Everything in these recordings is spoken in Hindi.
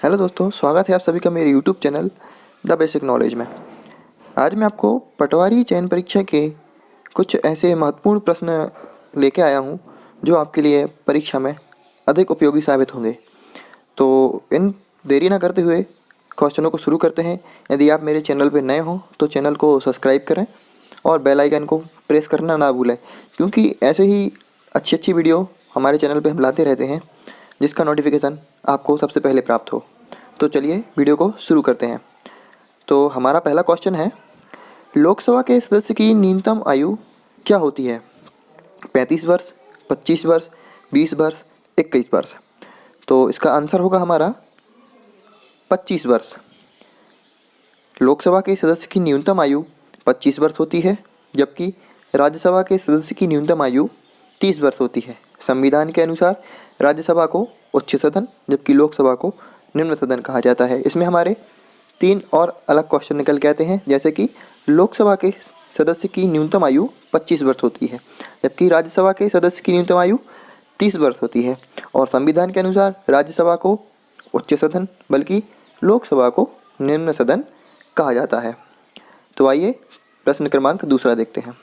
हेलो दोस्तों, स्वागत है आप सभी का मेरे YouTube channel the basic knowledge में। आज मैं आपको पटवारी चयन परीक्षा के कुछ ऐसे महत्वपूर्ण प्रश्न लेके आया हूँ जो आपके लिए परीक्षा में अधिक उपयोगी साबित होंगे। तो इन देरी ना करते हुए क्वेश्चनों को शुरू करते हैं। यदि आप मेरे चैनल पर नए हों तो चैनल को सब्सक्राइब करें और बेल आइकन को प्रेस करना ना भूलें, क्योंकि ऐसे ही अच्छी वीडियो हमारे चैनल पर हम लाते रहते हैं जिसका नोटिफिकेशन आपको सबसे पहले प्राप्त हो। तो चलिए वीडियो को शुरू करते हैं। तो हमारा पहला क्वेश्चन है, लोकसभा के सदस्य की न्यूनतम आयु क्या होती है? 35 वर्ष, 25 वर्ष, 20 वर्ष, 21 वर्ष। तो इसका आंसर होगा हमारा 25 वर्ष। लोकसभा के सदस्य की न्यूनतम आयु 25 वर्ष होती है, जबकि राज्यसभा के सदस्य की न्यूनतम आयु 30 वर्ष होती है। संविधान के अनुसार राज्यसभा को उच्च सदन जबकि लोकसभा को निम्न सदन कहा जाता है। इसमें हमारे 3 और अलग क्वेश्चन निकल के आते हैं, जैसे कि लोकसभा के सदस्य की न्यूनतम आयु 25 वर्ष होती है, जबकि राज्यसभा के सदस्य की न्यूनतम आयु 30 वर्ष होती है। और संविधान के अनुसार राज्यसभा को उच्च सदन बल्कि लोकसभा को निम्न सदन कहा जाता है। तो आइए प्रश्न क्रमांक दूसरा देखते हैं।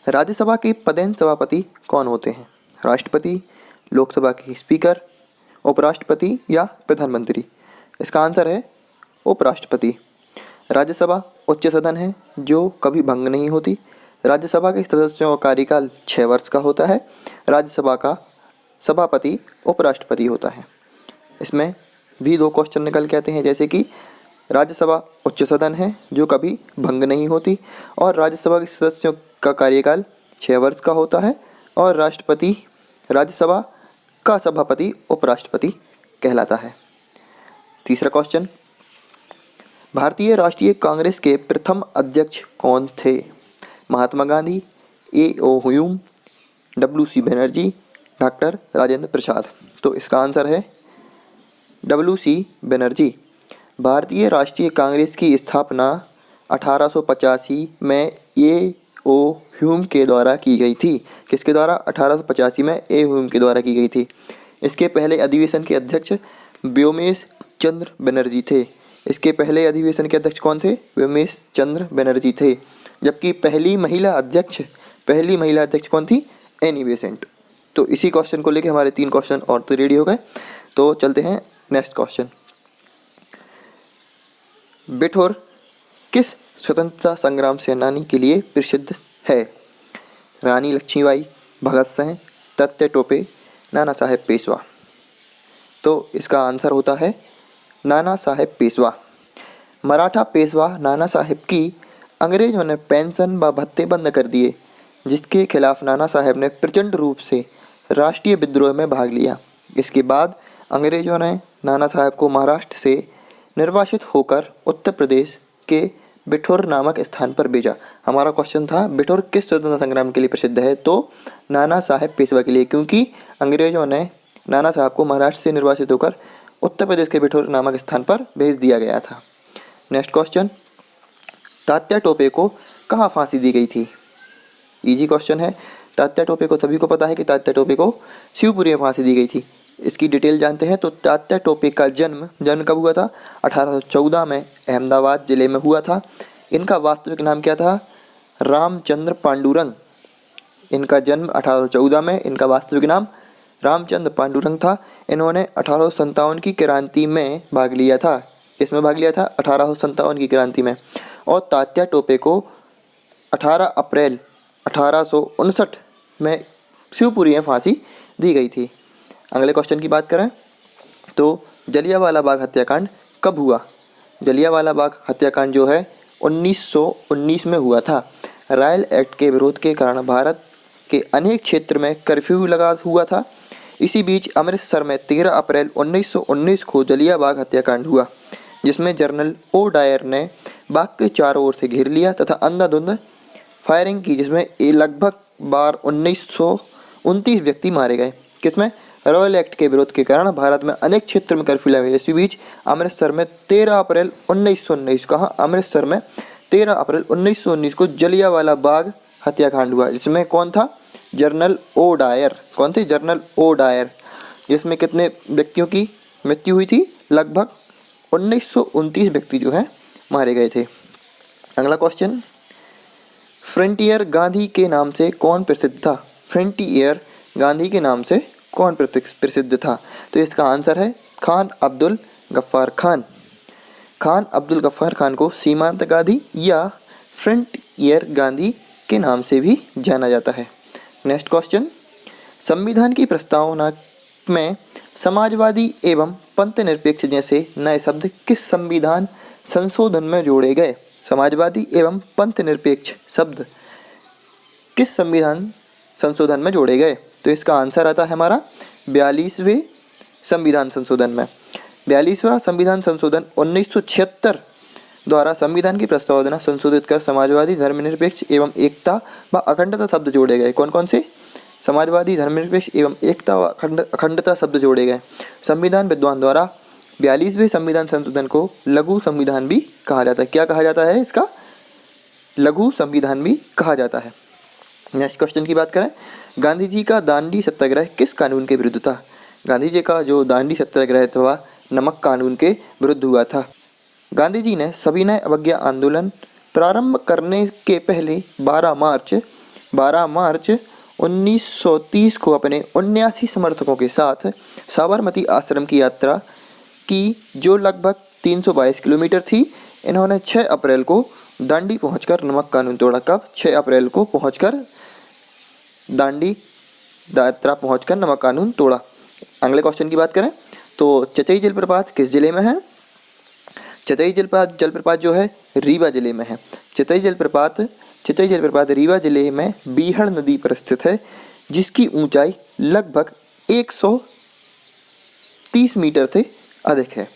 राज्यसभा के पदेन सभापति कौन होते हैं? राष्ट्रपति, लोकसभा के स्पीकर, उपराष्ट्रपति या प्रधानमंत्री? इसका आंसर है उपराष्ट्रपति। राज्यसभा उच्च सदन है जो कभी भंग नहीं होती। राज्यसभा के सदस्यों का कार्यकाल 6 वर्ष का होता है। राज्यसभा का सभापति उपराष्ट्रपति होता है। इसमें भी 2 क्वेश्चन निकल के आते हैं, जैसे कि राज्यसभा उच्च सदन है जो कभी भंग नहीं होती और राज्यसभा के सदस्यों का कार्यकाल 6 वर्ष का होता है और राज्यसभा का सभापति उपराष्ट्रपति कहलाता है। तीसरा क्वेश्चन, भारतीय राष्ट्रीय कांग्रेस के प्रथम अध्यक्ष कौन थे? Mahatma Gandhi, A.O. Hume, W.C. Banerjee, doctor Rajendra Prasad? तो इसका आंसर है W.C. बनर्जी। भारतीय राष्ट्रीय कांग्रेस की स्थापना 1885 में A.O. ह्यूम के द्वारा की गई थी। किसके द्वारा? 1885 में A. ह्यूम के द्वारा की गई थी। इसके पहले अधिवेशन के अध्यक्ष व्योमेश चंद्र बनर्जी थे। इसके पहले अधिवेशन के अध्यक्ष कौन थे? व्योमेश चंद्र बनर्जी थे। जबकि पहली महिला अध्यक्ष कौन थी? Annie Besant. तो इसी क्वेश्चन को लेके हमारे 3 क्वेश्चन और तो रेडी हो गए। तो चलते हैं नेक्स्ट क्वेश्चन। बिठूर किस स्वतंत्रता संग्राम सेनानी के लिए प्रसिद्ध है? रानी लक्ष्मीबाई, भगत सिंह, तात्या टोपे, नाना साहेब पेशवा? तो इसका आंसर होता है नाना साहेब पेशवा। मराठा पेशवा नाना साहेब की अंग्रेजों ने पेंशन व भत्ते बंद कर दिए, जिसके खिलाफ नाना साहेब ने प्रचंड रूप से राष्ट्रीय विद्रोह में भाग लिया। इसके बाद अंग्रेजों ने नाना साहेब को महाराष्ट्र से निर्वासित होकर उत्तर प्रदेश के बिठूर नामक स्थान पर भेजा। हमारा क्वेश्चन था बिठूर किस स्वतंत्रता संग्राम के लिए प्रसिद्ध है? तो नाना साहेब पेशवा के लिए, क्योंकि अंग्रेजों ने नाना साहब को महाराष्ट्र से निर्वासित होकर उत्तर प्रदेश के बिठूर नामक स्थान पर भेज दिया गया था। नेक्स्ट क्वेश्चन, तात्या टोपे को कहाँ फांसी दी गई थी? इजी क्वेश्चन है। तात्या टोपे को सभी को पता है कि तात्या टोपे को शिवपुरी में फांसी दी गई थी। इसकी डिटेल जानते हैं। तो तात्या टोपे का जन्म कब हुआ था? 1814 में अहमदाबाद जिले में हुआ था। इनका वास्तविक नाम क्या था? रामचंद्र पांडुरंग। इनका जन्म 1814 में, इनका वास्तविक नाम रामचंद्र पांडुरंग था। इन्होंने 1857 की क्रांति में भाग लिया था। इसमें भाग लिया था 1857 की क्रांति में। और तात्या टोपे को 18 अप्रैल 1859 में शिवपुरी में फांसी दी गई थी। अगले क्वेश्चन की बात करें तो जलियांवाला बाग हत्याकांड कब हुआ? जलियांवाला बाग हत्याकांड जो है 1919 में हुआ था। रॉयल एक्ट के विरोध के कारण भारत के अनेक क्षेत्र में कर्फ्यू लगा हुआ था। इसी बीच अमृतसर में 13 अप्रैल 1919 को जलियांवाला बाग हत्याकांड हुआ, जिसमें जनरल ओ डायर ने बाग के चारों ओर से घेर लिया तथा अंधाधुंध फायरिंग की, जिसमें लगभग 1929 व्यक्ति मारे गए। किसमें? रॉयल एक्ट के विरोध के कारण भारत में अनेक क्षेत्र में कर्फ्यू लगे। इसी बीच अमृतसर में 13 अप्रैल 1919 कहाँ? अमृतसर में 13 अप्रैल 1919 को जलियांवाला बाग हत्याकांड हुआ। इसमें कौन था? General O Dyer. कौन थे? General O Dyer. जिसमें कितने व्यक्तियों की मृत्यु हुई थी, लगभग 1929 व्यक्ति जो हैं मारे गए थे। अगला क्वेश्चन, फ्रंटियर गांधी के नाम से कौन प्रसिद्ध था? फ्रंटियर गांधी के नाम से कौन प्रसिद्ध था? तो इसका आंसर है खान अब्दुल गफ्फार खान। खान अब्दुल गफ्फार खान को सीमांत गांधी या फ्रंटियर गांधी के नाम से भी जाना जाता है। नेक्स्ट क्वेश्चन, संविधान की प्रस्तावना में समाजवादी एवं पंथ निरपेक्ष जैसे नए शब्द किस संविधान संशोधन में जोड़े गए? समाजवादी एवं पंथ निरपेक्ष शब्द किस संविधान संशोधन में जोड़े गए? तो इसका आंसर आता है हमारा 42वें संविधान संशोधन में। 42वां संविधान संशोधन 1976 द्वारा संविधान की प्रस्तावना संशोधित कर समाजवादी, धर्मनिरपेक्ष एवं एकता व अखंडता शब्द जोड़े गए। कौन कौन से? समाजवादी, धर्मनिरपेक्ष एवं एकता व अखंडता शब्द जोड़े गए। संविधान विद्वान द्वारा 42वें संविधान संशोधन को लघु संविधान भी कहा जाता है। क्या कहा जाता है इसका? लघु संविधान भी कहा जाता है। नेक्स्ट क्वेश्चन की बात करें, गांधी जी का दांडी सत्याग्रह किस कानून के विरुद्ध था? गांधी जी का जो दांडी सत्याग्रह था वह नमक कानून के विरुद्ध हुआ था। गांधी जी ने सविनय अवज्ञा आंदोलन प्रारंभ करने के पहले 12 मार्च 1930 को अपने 79 समर्थकों के साथ साबरमती आश्रम की यात्रा की, जो लगभग 322 किलोमीटर थी। इन्होंने 6 अप्रैल को दांडी पहुंचकर नमक कानून तोड़ा। कब? 6 अप्रैल को पहुंचकर दांडी यात्रा पहुंचकर नमक कानून तोड़ा। अगले क्वेश्चन की बात करें तो चचई जलप्रपात किस जिले में है? चचई जलप्रपात जो है रीवा जिले में है। चचई जलप्रपात रीवा जिले में बीहड़ नदी पर स्थित है, जिसकी ऊंचाई लगभग 130 मीटर से अधिक है।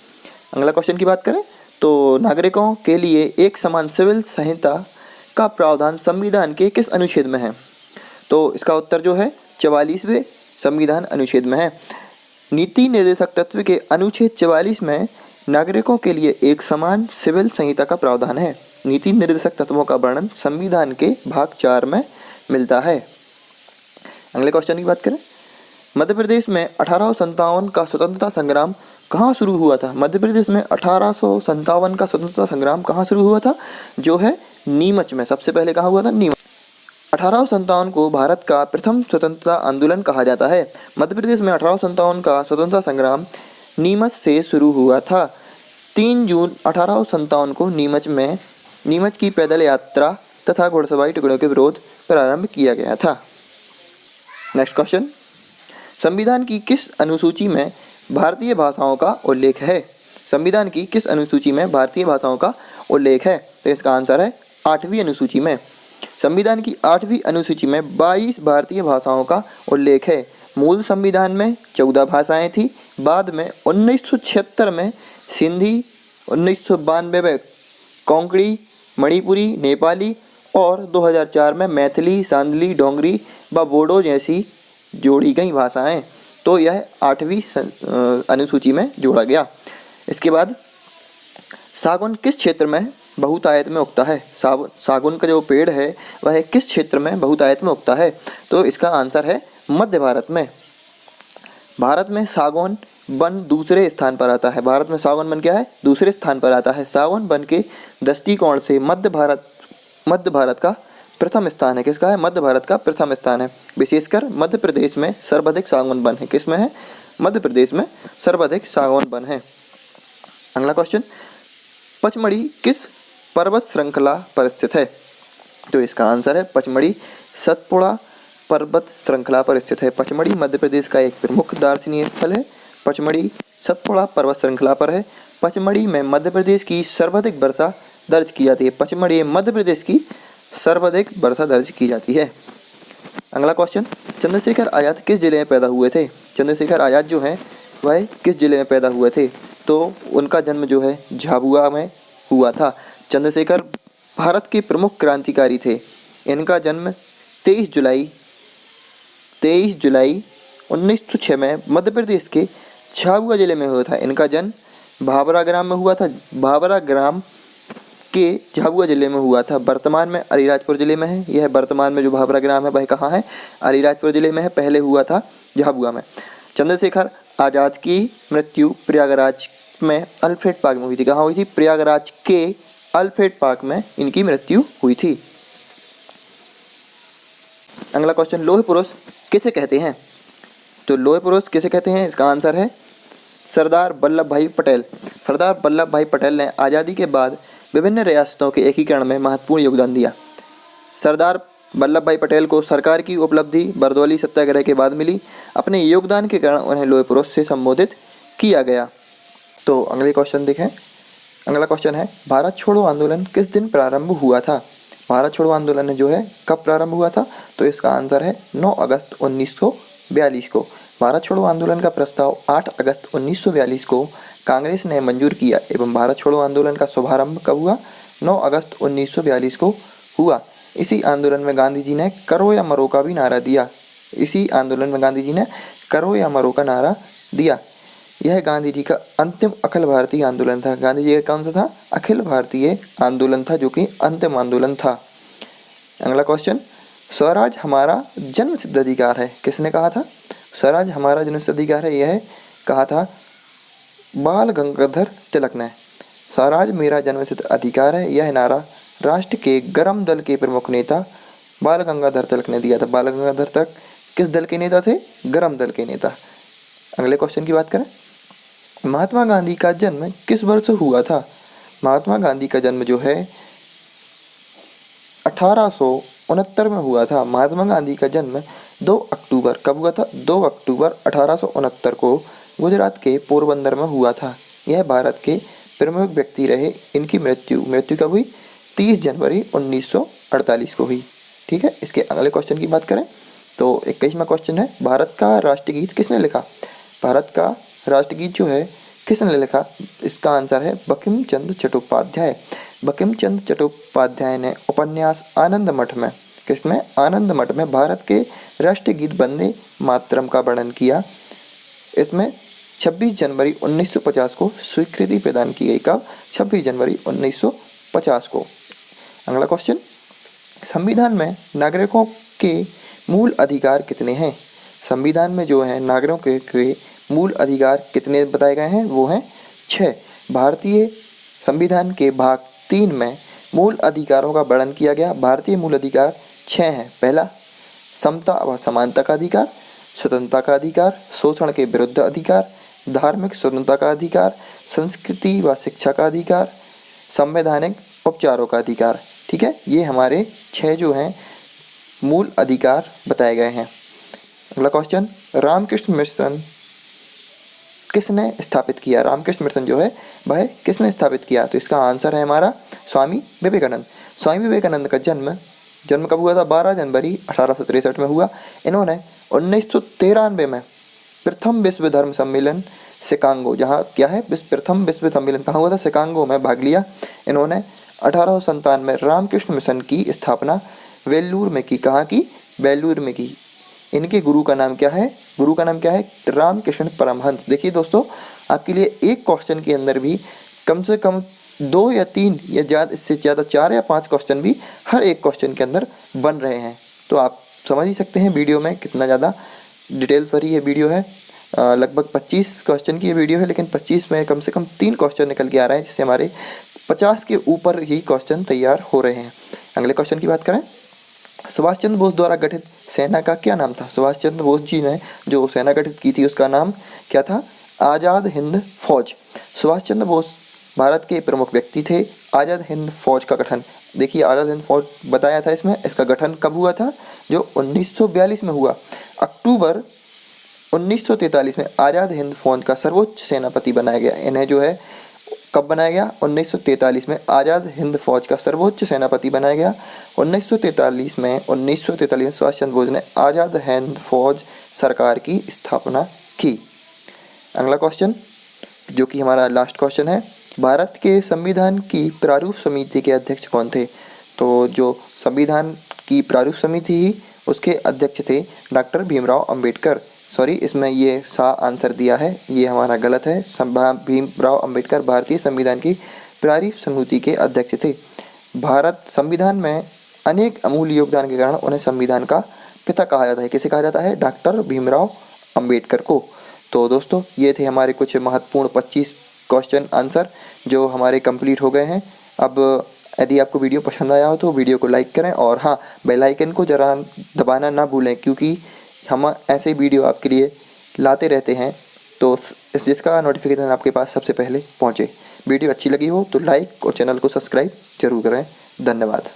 अगला क्वेश्चन की बात करें तो नागरिकों के लिए एक समान सिविल संहिता का प्रावधान संविधान के किस अनुच्छेद में है? तो इसका उत्तर जो है 44वें संविधान अनुच्छेद में है। नीति निर्देशक तत्व के अनुच्छेद 44 में नागरिकों के लिए एक समान सिविल संहिता का प्रावधान है। नीति निर्देशक तत्वों का वर्णन संविधान के भाग 4 में मिलता है। अगले क्वेश्चन की बात करें, मध्य प्रदेश में 1857 का स्वतंत्रता संग्राम कहाँ शुरू हुआ था? मध्य प्रदेश में 1857 का स्वतंत्रता संग्राम कहाँ शुरू हुआ था? जो है नीमच में। सबसे पहले कहाँ हुआ था? नीमच। 1857 को भारत का प्रथम स्वतंत्रता आंदोलन कहा जाता है। मध्य प्रदेश में 1857 का स्वतंत्रता संग्राम नीमच से शुरू हुआ था। 3 जून 1857 को नीमच की पैदल यात्रा तथा घुड़सवारी टुकड़ों के विरोध प्रारंभ किया गया था। नेक्स्ट क्वेश्चन, संविधान की किस अनुसूची में भारतीय भाषाओं का उल्लेख है? संविधान की किस अनुसूची में भारतीय भाषाओं का उल्लेख है? तो इसका आंसर है 8वीं अनुसूची में। संविधान की 8वीं अनुसूची में 22 भारतीय भाषाओं का उल्लेख है। मूल संविधान में 14 भाषाएं थी। बाद में 1976 में सिंधी, 1992 में कोंकणी, मणिपुरी, नेपाली और 2004 में मैथिली, सांदली, डोंगरी व बोडो जैसी जोड़ी गई भाषाएं। तो यह 8वीं अनुसूची में जोड़ा गया। इसके बाद सागौन किस क्षेत्र में बहुतायत में उगता है? सागौन का जो पेड़ है वह किस क्षेत्र में बहुतायत में उगता है? तो इसका आंसर है मध्य भारत में। भारत में सागौन वन दूसरे स्थान पर आता है। भारत में सागौन वन क्या है? दूसरे स्थान पर आता है। सागौन वन के दृष्टिकोण से मध्य भारत का प्रथम स्थान है। किसका है? मध्य भारत का प्रथम स्थान है। विशेषकर मध्य प्रदेश में सर्वाधिक सागौन वन है। किसमें है? मध्य प्रदेश में सर्वाधिक सागौन वन है। अगला क्वेश्चन, पचमढ़ी किस पर्वत श्रृंखला पर स्थित है? तो इसका आंसर है पचमढ़ी सतपुड़ा पर्वत श्रृंखला पर स्थित है। पचमढ़ी मध्य प्रदेश का एक प्रमुख दर्शनीय स्थल है। पचमढ़ी सतपुड़ा पर्वत श्रृंखला पर है। पचमढ़ी में मध्य प्रदेश की सर्वाधिक वर्षा दर्ज की जाती है। पचमढ़ी में मध्य प्रदेश की सर्वाधिक वर्षा दर्ज की जाती है। अगला क्वेश्चन, चंद्रशेखर आजाद किस जिले में पैदा हुए थे? चंद्रशेखर आजाद जो हैं वह किस जिले में पैदा हुए थे? तो उनका जन्म जो है झाबुआ में हुआ था। चंद्रशेखर भारत के प्रमुख क्रांतिकारी थे। इनका जन्म 23 जुलाई 1906 में मध्य प्रदेश के झाबुआ जिले में हुआ था। इनका जन्म भावरा ग्राम में हुआ था। भावरा ग्राम के झाबुआ जिले में हुआ था। वर्तमान में अलीराजपुर जिले में है। यह वर्तमान में जो भावरा ग्राम है वह कहाँ है? अलीराजपुर जिले में है। पहले हुआ था झाबुआ में। चंद्रशेखर आज़ाद की मृत्यु प्रयागराज में अल्फ्रेड पार्क में हुई थी। कहाँ हुई थी? प्रयागराज के अल्फ्रेड पार्क में इनकी मृत्यु हुई थी। अगला क्वेश्चन, लोह पुरुष किसे कहते हैं? तो लोह पुरुष किसे कहते हैं, इसका आंसर है सरदार वल्लभ भाई पटेल। सरदार वल्लभ भाई पटेल ने आज़ादी के बाद विभिन्न रियासतों के एकीकरण में महत्वपूर्ण योगदान दिया। सरदार वल्लभ भाई पटेल को सरकार की उपलब्धि बरदौली सत्याग्रह के बाद मिली। अपने योगदान के कारण उन्हें लोह पुरुष से संबोधित किया गया। तो अगले क्वेश्चन देखें। अगला क्वेश्चन है, भारत छोड़ो आंदोलन किस दिन प्रारंभ हुआ था? भारत छोड़ो आंदोलन जो है कब प्रारंभ हुआ था? तो इसका आंसर है 9 अगस्त 1942 को। भारत छोड़ो आंदोलन का प्रस्ताव 8 अगस्त 1942 को कांग्रेस ने मंजूर किया एवं भारत छोड़ो आंदोलन का शुभारंभ कब हुआ? 9 अगस्त 1942 को हुआ। इसी आंदोलन में गांधी जी ने करो या मरो का भी नारा दिया। इसी आंदोलन में गांधी जी ने करो या मरो का नारा दिया। यह गांधी जी का अंतिम अखिल भारतीय आंदोलन था। गांधी जी का कौन सा था? अखिल भारतीय आंदोलन था, जो कि अंतिम आंदोलन था। अगला क्वेश्चन, स्वराज हमारा जन्मसिद्ध अधिकार है किसने कहा था? स्वराज हमारा जन्मसिद्ध अधिकार है, यह कहा था बाल गंगाधर तिलक ने। स्वराज मेरा जन्मसिद्ध अधिकार है, यह नारा राष्ट्र के गर्म दल के प्रमुख नेता बाल गंगाधर तिलक ने दिया था। बाल गंगाधर तिलक किस दल के नेता थे? गर्म दल के नेता। अगले क्वेश्चन की बात करें, महात्मा गांधी का जन्म किस वर्ष हुआ था? महात्मा गांधी का जन्म जो है 1869 में हुआ था। महात्मा गांधी का जन्म 2 अक्टूबर कब हुआ था? 2 अक्टूबर 1869 को गुजरात के पोरबंदर में हुआ था। यह भारत के प्रमुख व्यक्ति रहे। इनकी मृत्यु कब हुई? 30 जनवरी 1948 को हुई। ठीक है, इसके अगले क्वेश्चन की बात करें तो 21वां क्वेश्चन है, भारत का राष्ट्रगीत किसने लिखा? भारत का राष्ट्रगीत जो है किसने लिखा? इसका आंसर है बंकिम चंद्र चट्टोपाध्याय। बंकिम चंद्र चट्टोपाध्याय ने उपन्यास आनंद मठ में, किसमें? आनंद मठ में भारत के राष्ट्रीय गीत वंदे मातरम का वर्णन किया। इसमें 26 जनवरी 1950 को स्वीकृति प्रदान की गई। कब? 26 जनवरी 1950 को। अगला क्वेश्चन, संविधान में नागरिकों के मूल अधिकार कितने हैं? संविधान में जो है नागरिकों के मूल अधिकार कितने बताए गए हैं? वो हैं 6। भारतीय संविधान के भाग 3 में मूल अधिकारों का वर्णन किया गया। भारतीय मूल अधिकार 6 हैं। पहला, समता व समानता का अधिकार, स्वतंत्रता का अधिकार, शोषण के विरुद्ध अधिकार, धार्मिक स्वतंत्रता का अधिकार, संस्कृति व शिक्षा का अधिकार, संवैधानिक उपचारों का अधिकार। ठीक है, ये हमारे 6 जो हैं मूल अधिकार बताए गए हैं। अगला क्वेश्चन, रामकृष्ण मिशन किसने स्थापित किया? रामकृष्ण मिशन जो है वह किसने स्थापित किया? तो इसका आंसर है हमारा स्वामी विवेकानंद। स्वामी विवेकानंद का जन्म कब हुआ था? 12 जनवरी 1863 में हुआ। इन्होंने 1993 में प्रथम विश्व धर्म सम्मेलन शिकागो, जहाँ क्या है प्रथम विश्व सम्मेलन कहाँ हुआ था? शिकागो में भाग लिया। इन्होंने 1897 में रामकृष्ण मिशन की स्थापना वेल्लूर में की। कहाँ की? वेल्लूर में की। इनके गुरु का नाम क्या है? गुरु का नाम क्या है? रामकृष्ण परमहंस। देखिए दोस्तों, आपके लिए एक क्वेश्चन के अंदर भी कम से कम 2 या 3 या ज़्यादा, इससे ज़्यादा 4 या 5 क्वेश्चन भी हर एक क्वेश्चन के अंदर बन रहे हैं। तो आप समझ ही सकते हैं वीडियो में कितना ज़्यादा डिटेल भरी ये वीडियो है। लगभग 25 क्वेश्चन की ये वीडियो है, लेकिन 25 में कम से कम 3 क्वेश्चन निकल के आ रहे हैं, जिससे हमारे 50 के ऊपर ही क्वेश्चन तैयार हो रहे हैं। अगले क्वेश्चन की बात करें, सुभाष चंद्र बोस द्वारा गठित सेना का क्या नाम था? सुभाष चंद्र बोस जी ने जो सेना गठित की थी उसका नाम क्या था? आज़ाद हिंद फौज। सुभाष चंद्र बोस भारत के प्रमुख व्यक्ति थे। आज़ाद हिंद फौज का गठन, देखिए आज़ाद हिंद फौज बताया था इसमें, इसका गठन कब हुआ था? जो 1942 में हुआ। अक्टूबर 1943 में आज़ाद हिंद फौज का सर्वोच्च सेनापति बनाया गया। इन्हें जो है कब बनाया गया? 1943 में आज़ाद हिंद फौज का सर्वोच्च सेनापति बनाया गया। 1943 में सुभाष चंद्र बोस ने आज़ाद हिंद फौज सरकार की स्थापना की। अगला क्वेश्चन जो कि हमारा लास्ट क्वेश्चन है, भारत के संविधान की प्रारूप समिति के अध्यक्ष कौन थे? तो जो संविधान की प्रारूप समिति उसके अध्यक्ष थे डॉक्टर भीमराव अंबेडकर। सॉरी, इसमें ये सा आंसर दिया है, ये हमारा गलत है। भीमराव अंबेडकर भारतीय संविधान की प्रारूप समिति के अध्यक्ष थे। भारत संविधान में अनेक अमूल्य योगदान के कारण उन्हें संविधान का पिता कहा जाता है। किसे कहा जाता है? डॉक्टर भीमराव अंबेडकर को। तो दोस्तों ये थे हमारे कुछ महत्वपूर्ण 25 क्वेश्चन आंसर जो हमारे कंप्लीट हो गए हैं। अब यदि आपको वीडियो पसंद आया हो तो वीडियो को लाइक करें और हाँ, बेल आइकन को ज़रा दबाना ना भूलें, क्योंकि हम ऐसे वीडियो आपके लिए लाते रहते हैं तो जिसका नोटिफिकेशन आपके पास सबसे पहले पहुँचे। वीडियो अच्छी लगी हो तो लाइक और चैनल को सब्सक्राइब जरूर करें। धन्यवाद।